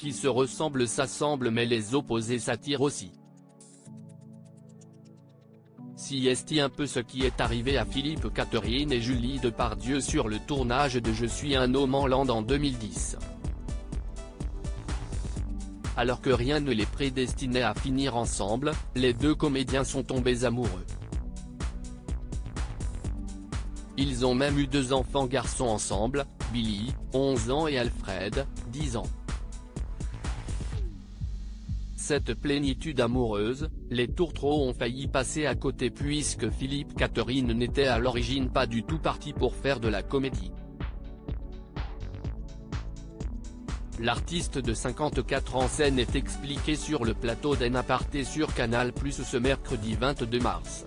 qui se ressemblent s'assemblent mais les opposés s'attirent aussi. Si est un peu ce qui est arrivé à Philippe Catherine et Julie Depardieu sur le tournage de Je suis un homme en land en 2010. Alors que rien ne les prédestinait à finir ensemble, les deux comédiens sont tombés amoureux. Ils ont même eu 2 enfants garçons ensemble, Billy, 11 ans et Alfred, 10 ans. Cette plénitude amoureuse, les tourtereaux ont failli passer à côté puisque Philippe Catherine n'était à l'origine pas du tout parti pour faire de la comédie. L'artiste de 54 ans scène est expliqué sur le plateau d'En Aparté sur Canal+ ce mercredi 22 mars.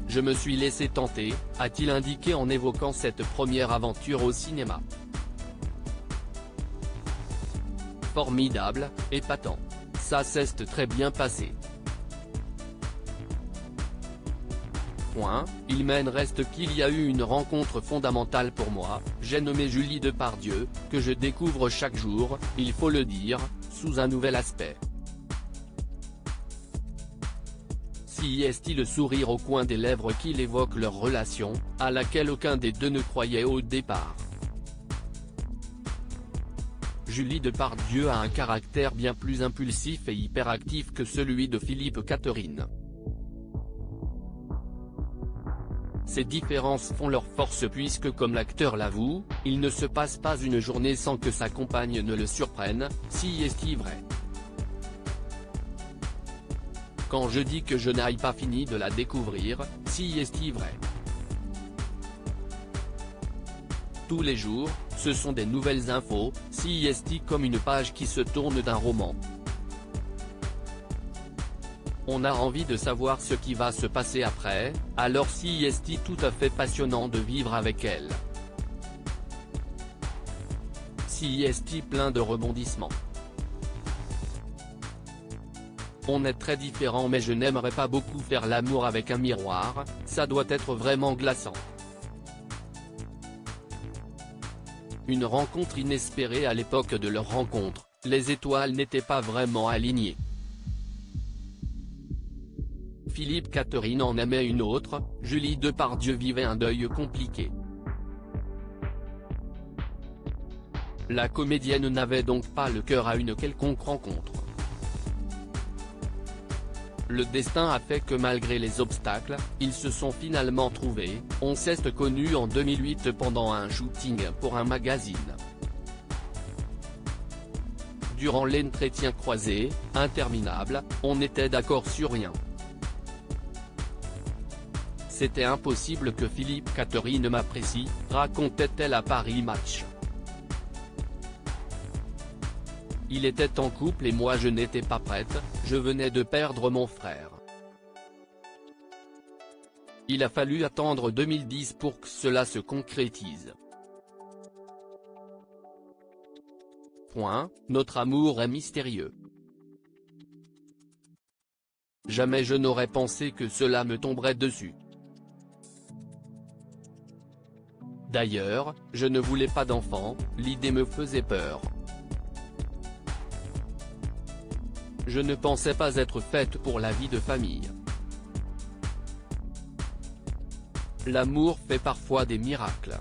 Je me suis laissé tenter, a-t-il indiqué en évoquant cette première aventure au cinéma. Formidable, épatant. Ça s'est très bien passé. Il m'en reste qu'il y a eu une rencontre fondamentale pour moi, j'ai nommé Julie Depardieu, que je découvre chaque jour, il faut le dire, sous un nouvel aspect. Si est le sourire au coin des lèvres qu'il évoque leur relation, à laquelle aucun des deux ne croyait au départ. Julie Depardieu a un caractère bien plus impulsif et hyperactif que celui de Philippe Catherine. Ces différences font leur force puisque comme l'acteur l'avoue, il ne se passe pas une journée sans que sa compagne ne le surprenne, si est vrai. Quand je dis que je n'ai pas fini de la découvrir, si est vrai. Tous les jours, ce sont des nouvelles infos, si est comme une page qui se tourne d'un roman. On a envie de savoir ce qui va se passer après, alors si est tout à fait passionnant de vivre avec elle. Si est plein de rebondissements. On est très différents mais je n'aimerais pas beaucoup faire l'amour avec un miroir, ça doit être vraiment glaçant. Une rencontre inespérée à l'époque de leur rencontre, les étoiles n'étaient pas vraiment alignées. Philippe Catherine en aimait une autre, Julie Depardieu vivait un deuil compliqué. La comédienne n'avait donc pas le cœur à une quelconque rencontre. Le destin a fait que malgré les obstacles, ils se sont finalement trouvés, on s'est connus en 2008 pendant un shooting pour un magazine. Durant l'entretien croisé, interminable, on n'était d'accord sur rien. C'était impossible que Philippe Catherine m'apprécie, racontait-elle à Paris Match. Il était en couple et moi je n'étais pas prête, je venais de perdre mon frère. Il a fallu attendre 2010 pour que cela se concrétise. Notre amour est mystérieux. Jamais je n'aurais pensé que cela me tomberait dessus. D'ailleurs, je ne voulais pas d'enfant, l'idée me faisait peur. Je ne pensais pas être faite pour la vie de famille. L'amour fait parfois des miracles.